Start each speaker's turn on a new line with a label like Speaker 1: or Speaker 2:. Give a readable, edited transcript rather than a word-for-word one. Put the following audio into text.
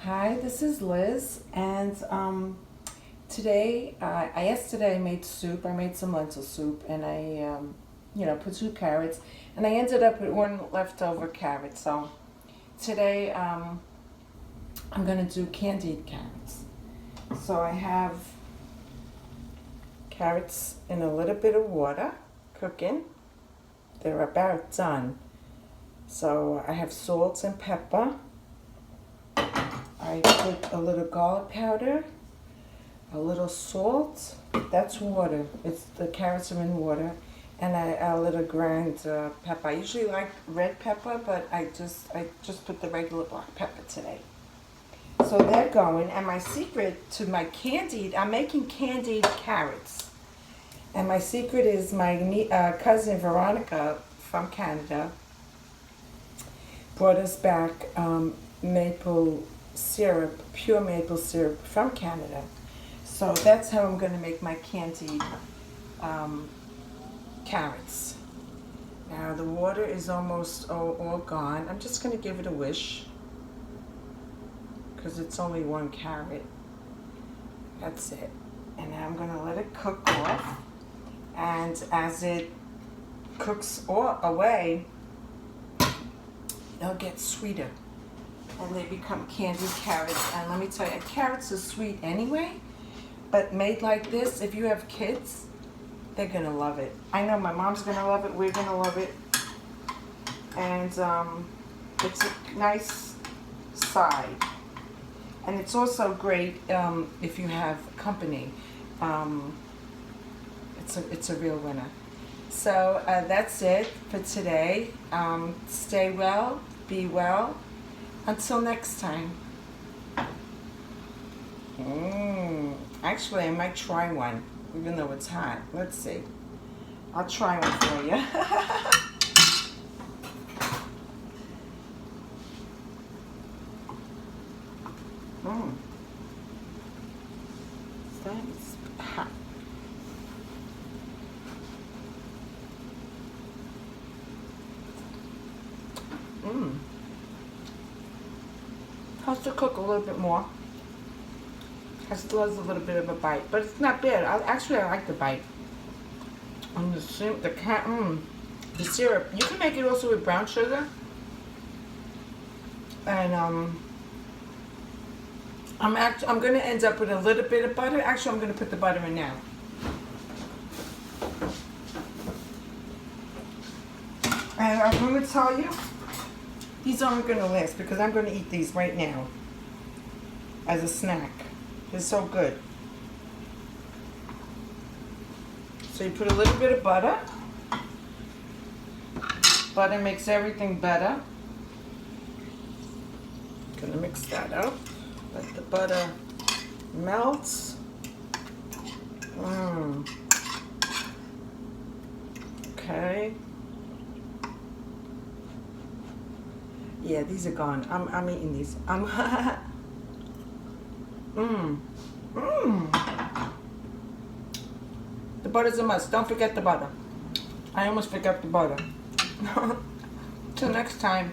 Speaker 1: Hi, this is Liz, and today, yesterday I made soup. I made some lentil soup, and I, put 2 carrots, and I ended up with 1 leftover carrot. So today, I'm gonna do candied carrots. So I have carrots in a little bit of water, cooking. They're about done. So I have salt and pepper. I put a little garlic powder, a little salt. That's water. The carrots are in water, and a little ground pepper. I usually like red pepper, but I just put the regular black pepper today. So they're going. And my secret to my candied, I'm making candied carrots, and my secret is my cousin Veronica from Canada brought us back maple syrup, pure maple syrup from Canada. So that's how I'm going to make my candied carrots. Now the water is almost all gone. I'm just going to give it a whisk because it's only 1 carrot. That's it. And now I'm going to let it cook off. And as it cooks away, they'll get sweeter. And they become candied carrots. And let me tell you, carrots are sweet anyway, but made like this, if you have kids, they're gonna love it. I know my mom's gonna love it, we're gonna love it. And it's a nice side. And it's also great if you have company. It's a real winner. So that's it for today. Stay well, be well. Until next time. Actually, I might try one, even though it's hot. Let's see. I'll try one for you. That's hot. Has to cook a little bit more. It still has a little bit of a bite, but it's not bad. I like the bite. And the syrup. You can make it also with brown sugar. And I'm gonna end up with a little bit of butter. Actually, I'm gonna put the butter in now. And I'm gonna tell you, these aren't going to last because I'm going to eat these right now as a snack. They're so good. So you put a little bit of butter. Butter makes everything better. Going to mix that up. Let the butter melt. Okay. Yeah, these are gone. I'm eating these. The butter's a must. Don't forget the butter. I almost forgot the butter. Till next time.